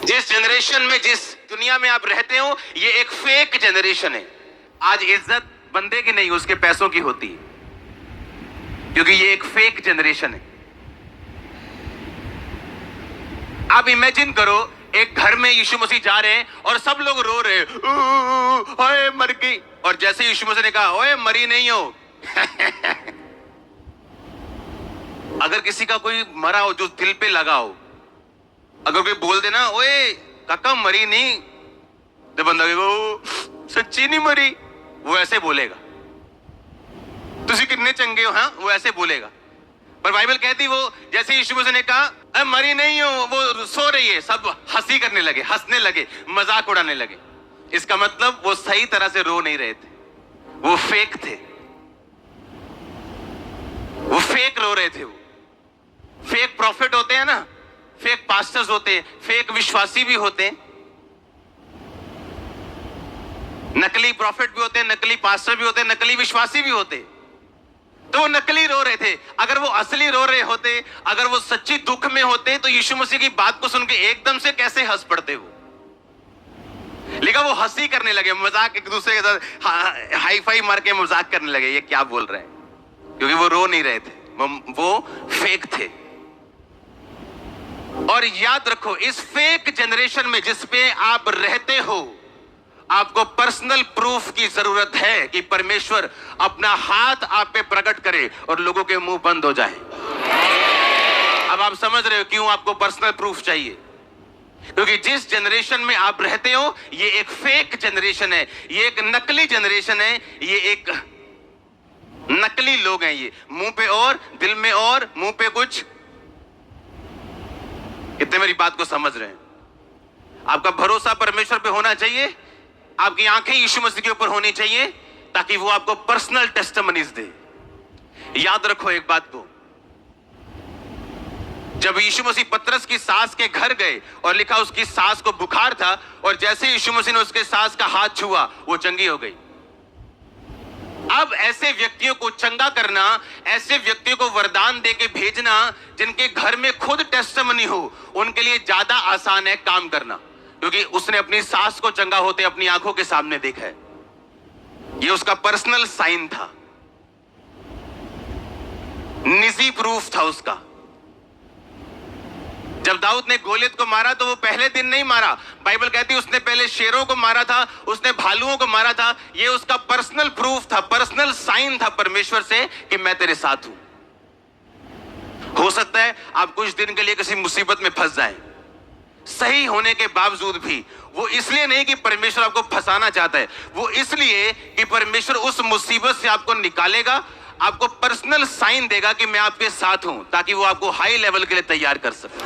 जिस जनरेशन में, जिस दुनिया में आप रहते हो, ये एक फेक जनरेशन है। आज इज्जत बंदे की नहीं, उसके पैसों की होती है, क्योंकि ये एक फेक जनरेशन है। आप इमेजिन करो, एक घर में यीशु मसीह जा रहे हैं और सब लोग रो रहे हैं, ओए मर गई। और जैसे यीशु मसीह ने कहा, ओए मरी नहीं हो। अगर किसी का कोई मरा हो जो दिल पे लगा हो, अगर कोई बोल देना, ओए काका मरी नहीं, तो बंदा कहेगा सच्ची नहीं मरी, वो ऐसे बोलेगा। तुसी कितने चंगे हो, हाँ, वो ऐसे बोलेगा। पर बाइबल कहती, वो जैसे यीशु मसीह ने कहा मरी नहीं हो, वो सो रही है, सब हंसी करने लगे, हंसने लगे, मजाक उड़ाने लगे। इसका मतलब वो सही तरह से रो नहीं रहे थे, वो फेक थे, वो फेक रो रहे थे। वो फेक प्रॉफिट होते हैं ना, फेक पास्टर्स होते हैं, फेक विश्वासी भी होते हैं, नकली प्रॉफिट भी होते हैं, नकली पास्टर भी होते हैं, नकली विश्वासी भी होते हैं। तो वो नकली रो रहे थे। अगर वो असली रो रहे होते, अगर वो सच्ची दुख में होते, तो यीशु मसीह की बात को सुन के एकदम से कैसे हंस पड़ते वो। लेकिन वो हंसी करने लगे, मजाक, एक दूसरे के साथ हाई फाई मार के मजाक करने लगे, ये क्या बोल रहे हैं, क्योंकि वो रो नहीं रहे थे, वो फेक थे। और याद रखो, इस फेक जनरेशन में जिसपे आप रहते हो, आपको पर्सनल प्रूफ की जरूरत है कि परमेश्वर अपना हाथ आप पे प्रकट करे और लोगों के मुंह बंद हो जाए। अब आप समझ रहे हो क्यों आपको पर्सनल प्रूफ चाहिए, क्योंकि जिस जनरेशन में आप रहते हो, ये एक फेक जनरेशन है, ये एक नकली जनरेशन है, ये एक नकली लोग हैं। ये मुंह पे और दिल में और, मुंह पे कुछ। कितने मेरी बात को समझ रहे हैं? आपका भरोसा परमेश्वर पे होना चाहिए, आपकी आंखें यीशु मसीह के ऊपर होनी चाहिए, ताकि वो आपको पर्सनल टेस्टिमनीज दे। याद रखो एक बात को, जब यीशु मसीह पतरस की सास के घर गए और लिखा उसकी सास को बुखार था, और जैसे यीशु मसीह ने उसके सास का हाथ छुआ, वो चंगी हो गई। अब ऐसे व्यक्तियों को चंगा करना, ऐसे व्यक्तियों को वरदान देके भेजना जिनके घर में खुद टेस्टिमनी हो, उनके लिए ज्यादा आसान है काम करना, क्योंकि उसने अपनी सास को चंगा होते अपनी आंखों के सामने देखा है। ये उसका पर्सनल साइन था, निजी प्रूफ था उसका। जब दाऊद ने गोलियत को मारा, तो वो पहले दिन नहीं मारा, बाइबल कहती है उसने पहले शेरों को मारा था, उसने भालुओं को मारा था। ये उसका पर्सनल प्रूफ था, पर्सनल साइन था परमेश्वर से कि मैं तेरे साथ हूं। हो सकता है आप कुछ दिन के लिए किसी मुसीबत में फंस जाएं, सही होने के बावजूद भी। वो इसलिए नहीं कि परमेश्वर आपको फंसाना चाहता है, वो इसलिए कि परमेश्वर उस मुसीबत से आपको निकालेगा, आपको पर्सनल साइन देगा कि मैं आपके साथ हूं, ताकि वो आपको हाई लेवल के लिए तैयार कर सके।